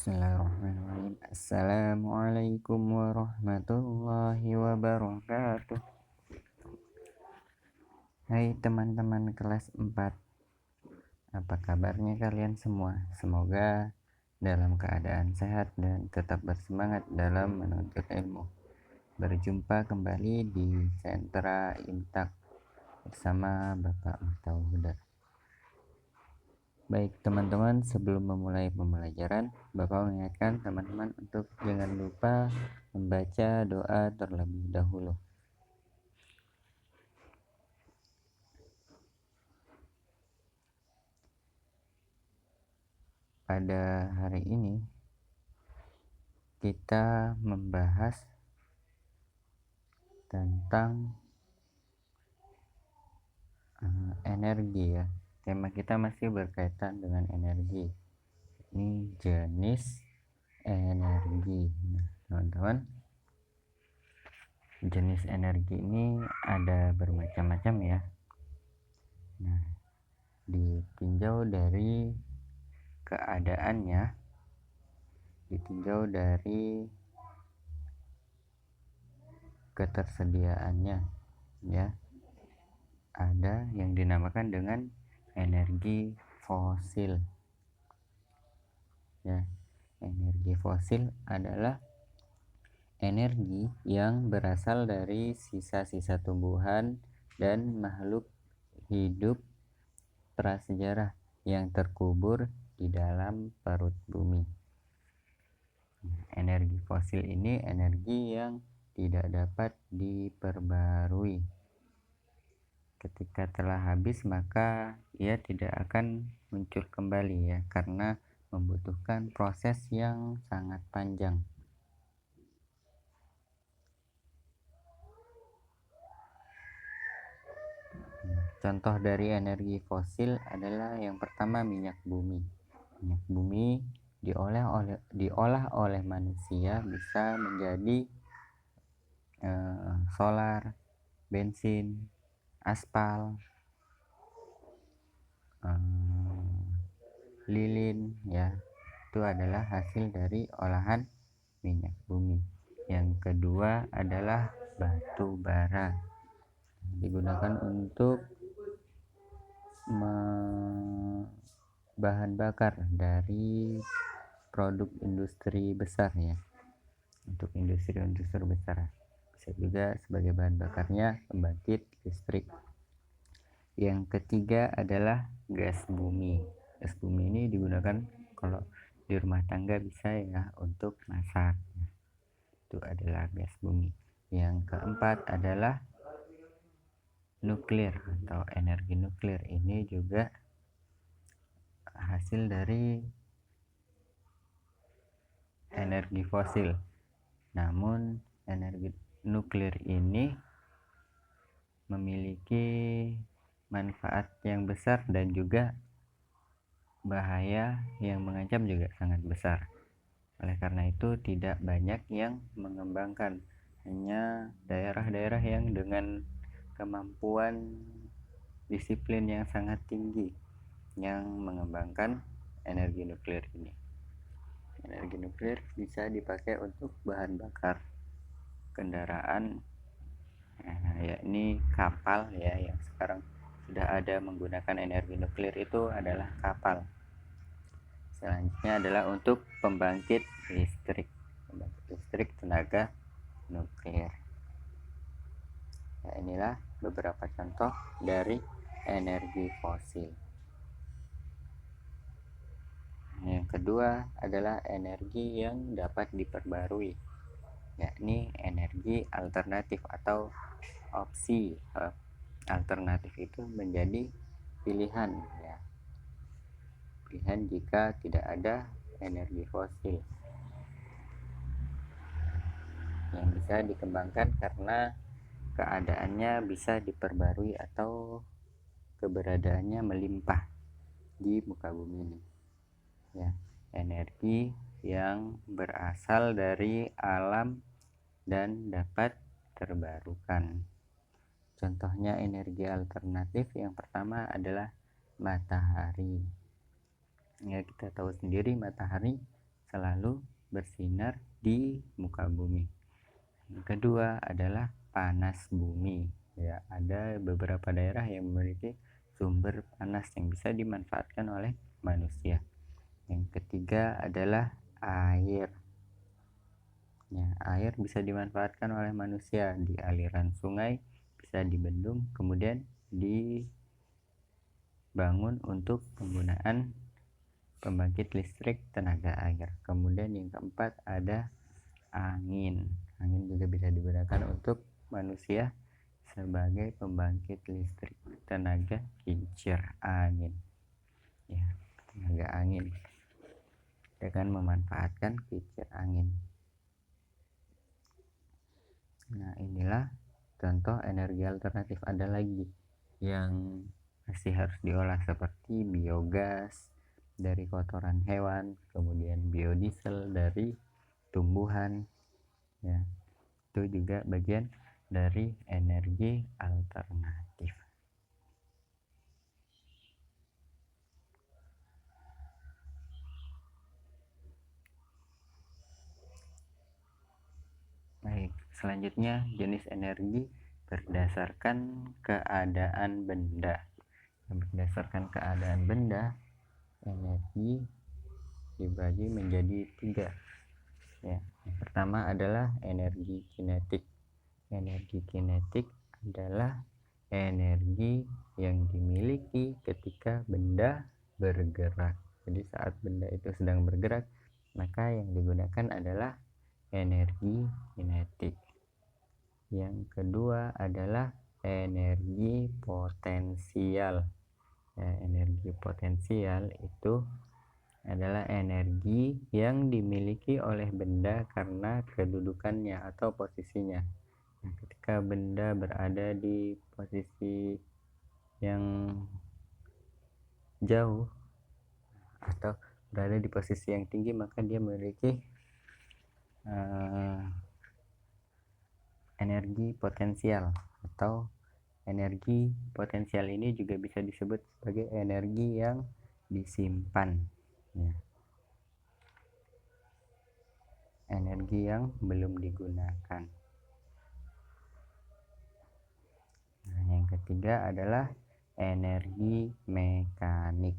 Bismillahirrahmanirrahim. Assalamualaikum warahmatullahi wabarakatuh. Hai teman-teman kelas 4, apa kabarnya kalian semua? Semoga dalam keadaan sehat dan tetap bersemangat dalam menuntut ilmu. Berjumpa kembali di Sentra Imtak bersama Bapak Miftahul Huda. Baik teman-teman, sebelum memulai pembelajaran, Bapak mengingatkan teman-teman untuk jangan lupa membaca doa terlebih dahulu. Pada hari ini kita membahas tentang energi ya. Tema kita masih berkaitan dengan energi. Ini jenis energi. Nah, teman-teman, jenis energi ini ada bermacam-macam ya. Nah, ditinjau dari keadaannya, ditinjau dari ketersediaannya ya. Ada yang dinamakan dengan energi fosil ya. Energi fosil adalah energi yang berasal dari sisa-sisa tumbuhan dan makhluk hidup prasejarah yang terkubur di dalam perut bumi. Energi fosil ini energi yang tidak dapat diperbarui. Ketika telah habis maka ia tidak akan muncul kembali ya, karena membutuhkan proses yang sangat panjang. Contoh dari energi fosil adalah yang pertama minyak bumi. Minyak bumi diolah oleh manusia bisa menjadi solar, bensin, aspal, lilin ya. Itu adalah hasil dari olahan minyak bumi. Yang kedua adalah batu bara, digunakan untuk bahan bakar dari produk industri besar ya, untuk industri besar. Bisa juga sebagai bahan bakarnya pembangkit listrik. Yang ketiga adalah gas bumi. Gas bumi ini digunakan kalau di rumah tangga bisa ya, untuk masak. Itu adalah gas bumi. Yang keempat adalah nuklir atau energi nuklir. Ini juga hasil dari energi fosil. Namun energi nuklir ini memiliki manfaat yang besar dan juga bahaya yang mengancam juga sangat besar. Oleh karena itu tidak banyak yang mengembangkan, hanya daerah-daerah yang dengan kemampuan disiplin yang sangat tinggi yang mengembangkan energi nuklir ini. Energi nuklir bisa dipakai untuk bahan bakar kendaraan, yakni kapal ya, yang sekarang sudah ada menggunakan energi nuklir itu adalah kapal. Selanjutnya adalah untuk pembangkit listrik tenaga nuklir. Ya, inilah beberapa contoh dari energi fosil. Yang kedua adalah energi yang dapat diperbarui, yakni energi alternatif atau opsi alternatif. Itu menjadi pilihan ya, pilihan jika tidak ada energi fosil yang bisa dikembangkan karena keadaannya bisa diperbarui atau keberadaannya melimpah di muka bumi ini ya. Energi yang berasal dari alam dan dapat terbarukan. Contohnya energi alternatif yang pertama adalah matahari. Ya, kita tahu sendiri matahari selalu bersinar di muka bumi. Yang kedua adalah panas bumi. Ya, ada beberapa daerah yang memiliki sumber panas yang bisa dimanfaatkan oleh manusia. Yang ketiga adalah air. Ya, air bisa dimanfaatkan oleh manusia di aliran sungai, bisa dibendung, kemudian dibangun untuk penggunaan pembangkit listrik tenaga air. Kemudian yang keempat ada angin. Angin juga bisa digunakan untuk manusia sebagai pembangkit listrik tenaga kincir angin. Ya, tenaga angin dengan memanfaatkan kincir angin. Nah, inilah contoh energi alternatif. Ada lagi yang masih harus diolah seperti biogas dari kotoran hewan, kemudian biodiesel dari tumbuhan. Ya, itu juga bagian dari energi alternatif. Baik, selanjutnya jenis energi berdasarkan keadaan benda. Berdasarkan keadaan benda, energi dibagi menjadi 3. Ya, yang pertama adalah energi kinetik. Energi kinetik adalah energi yang dimiliki ketika benda bergerak. Jadi saat benda itu sedang bergerak, maka yang digunakan adalah energi kinetik. Yang kedua adalah energi potensial. Ya, energi potensial itu adalah energi yang dimiliki oleh benda karena kedudukannya atau posisinya. Nah, ketika benda berada di posisi yang jauh atau berada di posisi yang tinggi, maka dia memiliki energi potensial. Atau energi potensial ini juga bisa disebut sebagai energi yang disimpan. Ya. Energi yang belum digunakan. Nah, yang ketiga adalah energi mekanik.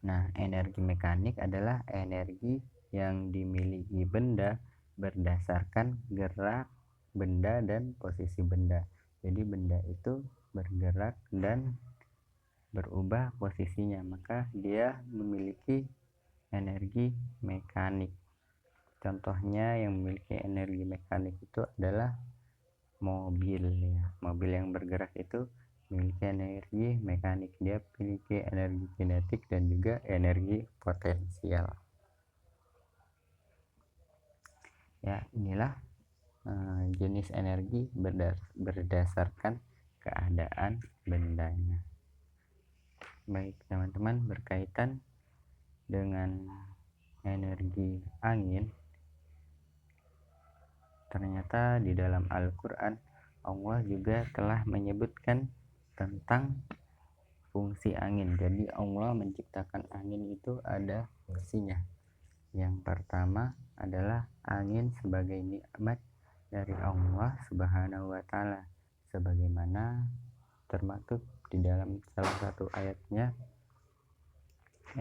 Nah, energi mekanik adalah energi yang dimiliki benda berdasarkan gerak benda dan posisi benda. Jadi benda itu bergerak dan berubah posisinya, maka dia memiliki energi mekanik. Contohnya yang memiliki energi mekanik itu adalah mobil, ya. Mobil yang bergerak itu memiliki energi mekanik. Dia memiliki energi kinetik dan juga energi potensial. Ya, inilah jenis energi berdasarkan keadaan bendanya. Baik teman-teman, berkaitan dengan energi angin, ternyata di dalam Al-Quran Allah juga telah menyebutkan tentang fungsi angin. Jadi Allah menciptakan angin itu ada fungsinya. Yang pertama adalah angin sebagai nikmat dari Allah Subhanahu wa Ta'ala, sebagaimana termaktub di dalam salah satu ayatnya,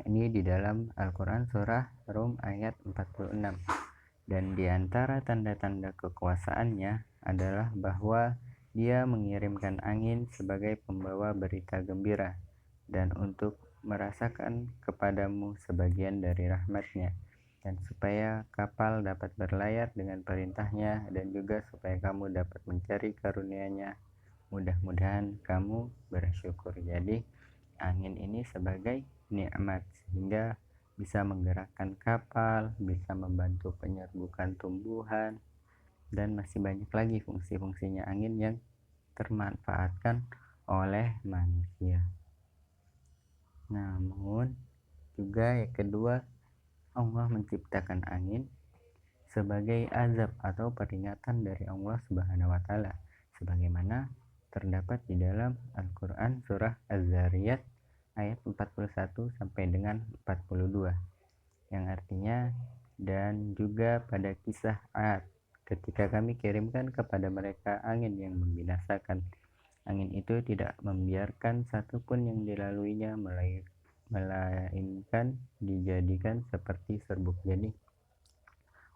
ini di dalam Al-Quran surah Rum ayat 46. Dan di antara tanda-tanda kekuasaannya adalah bahwa dia mengirimkan angin sebagai pembawa berita gembira dan untuk merasakan kepadamu sebagian dari rahmatnya, dan supaya kapal dapat berlayar dengan perintahnya, dan juga supaya kamu dapat mencari karunia-Nya. Mudah-mudahan kamu bersyukur. Jadi angin ini sebagai nikmat sehingga bisa menggerakkan kapal, bisa membantu penyerbukan tumbuhan, dan masih banyak lagi fungsi-fungsinya angin yang termanfaatkan oleh manusia. Namun juga yang kedua, Allah menciptakan angin sebagai azab atau peringatan dari Allah Subhanahu wa Ta'ala, sebagaimana terdapat di dalam Al-Quran surah Az-Zariyat ayat 41 sampai dengan 42. yang artinya dan juga pada kisah Ad ketika kami kirimkan kepada mereka angin yang membinasakan. Angin itu tidak membiarkan satupun yang dilaluinya melainkan dijadikan seperti serbuk. Jadi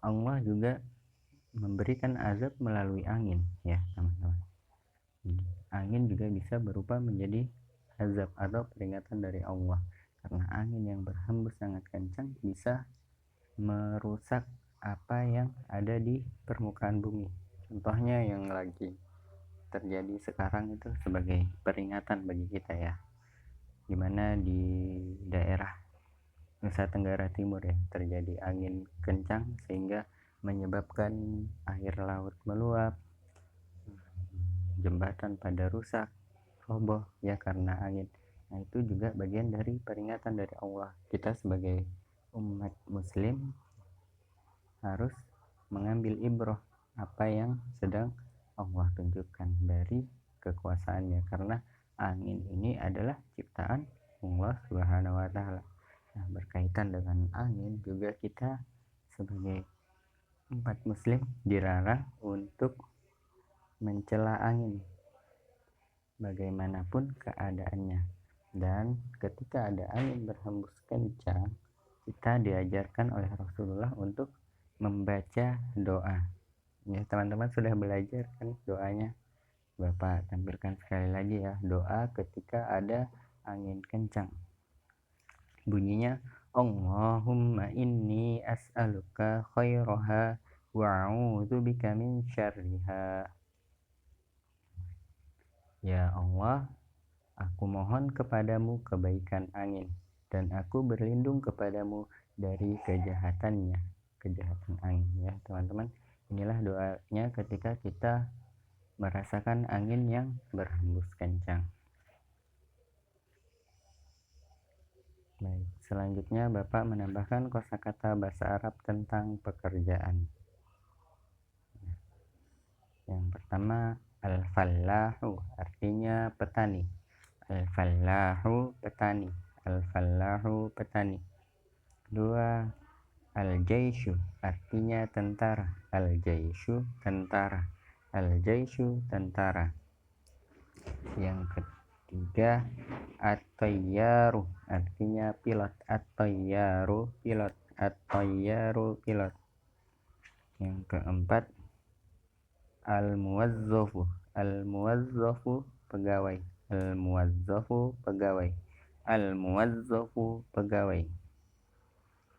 Allah juga memberikan azab melalui angin, ya teman-teman. Angin juga bisa berupa menjadi azab atau peringatan dari Allah, karena angin yang berhembus sangat kencang bisa merusak apa yang ada di permukaan bumi. Contohnya yang lagi terjadi sekarang itu sebagai peringatan bagi kita ya, dimana di daerah Nusa Tenggara Timur ya terjadi angin kencang sehingga menyebabkan air laut meluap, jembatan pada rusak, roboh ya karena angin. Nah itu juga bagian dari peringatan dari Allah. Kita sebagai umat muslim harus mengambil ibroh apa yang sedang Allah tunjukkan dari kekuasaannya, karena angin ini adalah ciptaan Allah Subhanahu wa taala. Nah, berkaitan dengan angin juga kita sebagai umat muslim dilarang untuk mencela angin bagaimanapun keadaannya. Dan ketika ada angin berhembus kencang, kita diajarkan oleh Rasulullah untuk membaca doa. Ya, teman-teman sudah belajar kan doanya? Bapak tampilkan sekali lagi ya, doa ketika ada angin kencang. Bunyinya Allahumma inni as'aluka khairaha wa a'udzubika min syarriha. Ya Allah, aku mohon kepadamu kebaikan angin, dan aku berlindung kepadamu dari kejahatan angin. Ya teman-teman, inilah doanya ketika kita merasakan angin yang berhembus kencang. Baik, selanjutnya Bapak menambahkan kosakata bahasa Arab tentang pekerjaan. Yang pertama, al-fallahu artinya petani. Al-fallahu petani. Al-fallahu petani. Kedua, al-jaishu artinya tentara. Al-jaishu tentara. Al-jaishu tentara. Yang ketiga, at-tayyaru artinya pilot. At-tayyaru pilot. At-tayyaru pilot. Yang keempat, al-muwazzafu. Al-muwazzafu pegawai. Al-muwazzafu pegawai. Al-muwazzafu pegawai.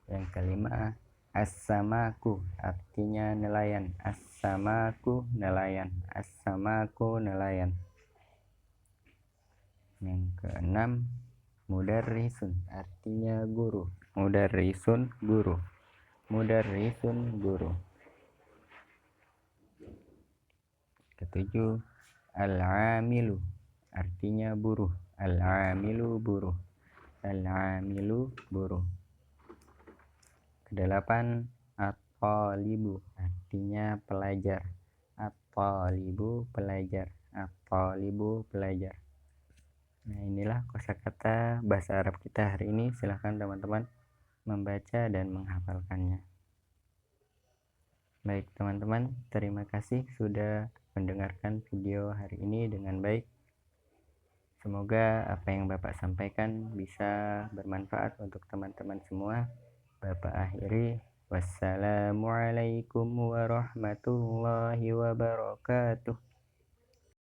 Yang kelima, as-samaku artinya nelayan. As-samaku nelayan. As-samaku nelayan. Yang keenam, mudarrisun artinya guru. Mudarrisun guru. Mudarrisun guru. Ketujuh, al-amilu artinya buruh. Al-amilu buruh. Al-amilu buruh. Kedelapan, at-talibu artinya pelajar. At-talibu pelajar. At-talibu pelajar. Nah, inilah kosakata bahasa Arab kita hari ini. Silahkan teman-teman membaca dan menghafalkannya. Baik teman-teman, terima kasih sudah mendengarkan video hari ini dengan baik. Semoga apa yang Bapak sampaikan bisa bermanfaat untuk teman-teman semua. Bapak akhiri, wassalamualaikum warahmatullahi wabarakatuh.